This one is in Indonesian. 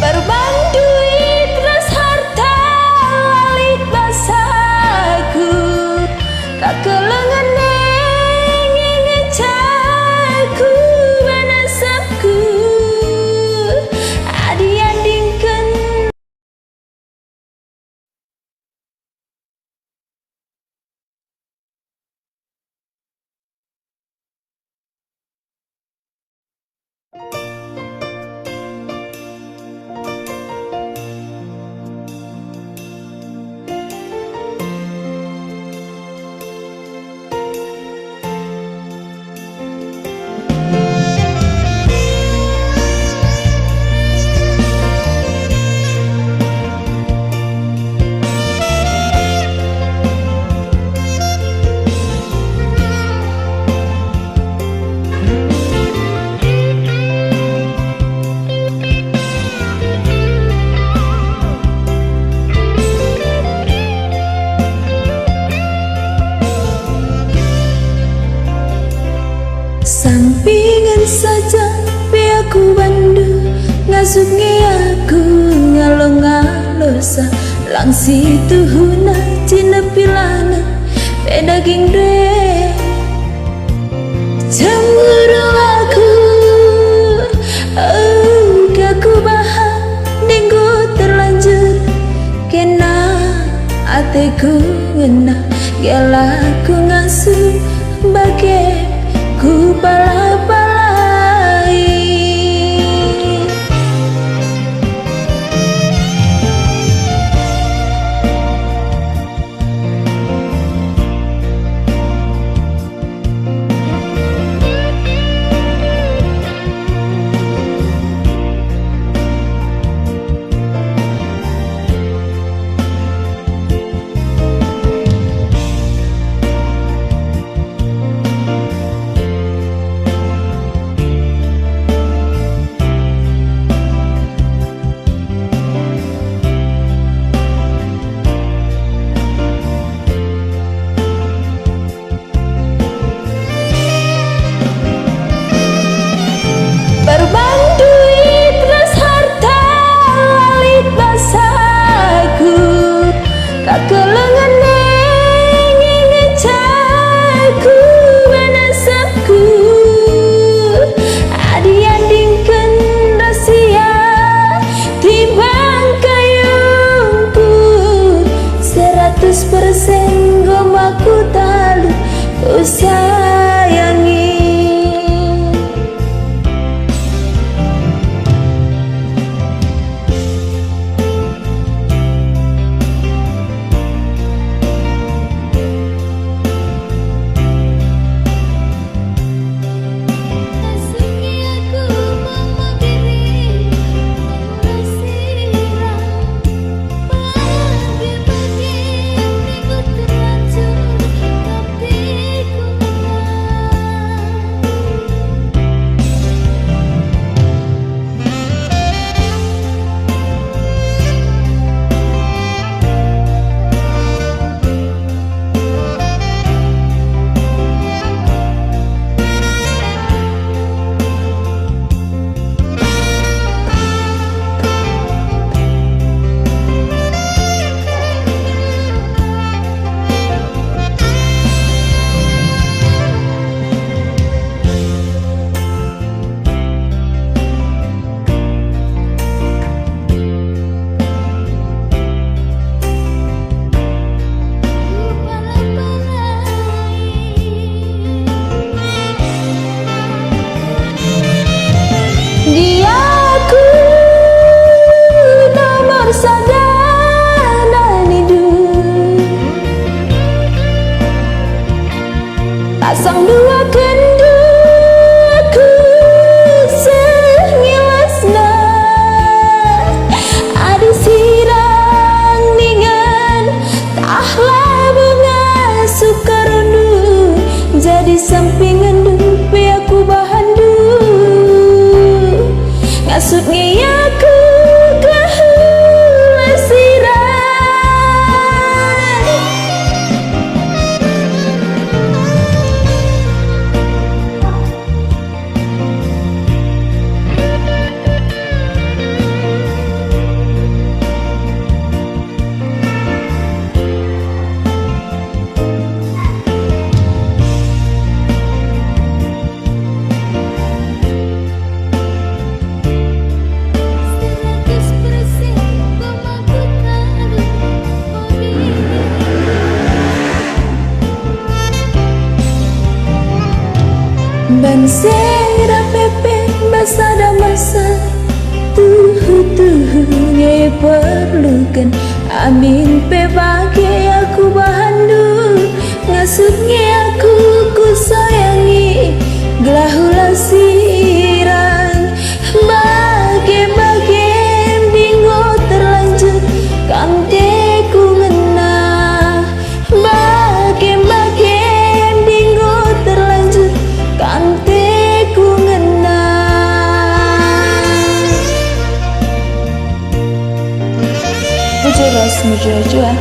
Berbanduit ras harta alik basaku kakelengan ngecaku banasapku adiandingkan. Sampingan saja piaku bandu ngasuknya aku ngalong-ngalosa langsi tuhuna cina pilana pedaging dre cemburu aku gaku bahan dinggu terlanjur kena ateku ngena gelaku ngasuh bagai ku balap-balai. Berbanduit ras harta alik basaku kakelengan ngecaku banasapku adiandingkan rahasia timbang kayungku 100% gomaku talu ku sayangi. Diaku nomor sadana hidup pasang dua kendu aku sengilasna adi sirang ningan tahlah bunga sukarundu jadi sampingan dupi aku bahandu ngasutnya aku Bansera pepe basada masa Tuh perlukan Amin pe bagi aku bahandu Ngasutnya aku ku sayangi Gelahula sirang Bagi-bagi bingo terlanjut Kante ku ngena Bagi-bagi bingo terlanjut Kante ku ngena Mujeras mujur-jua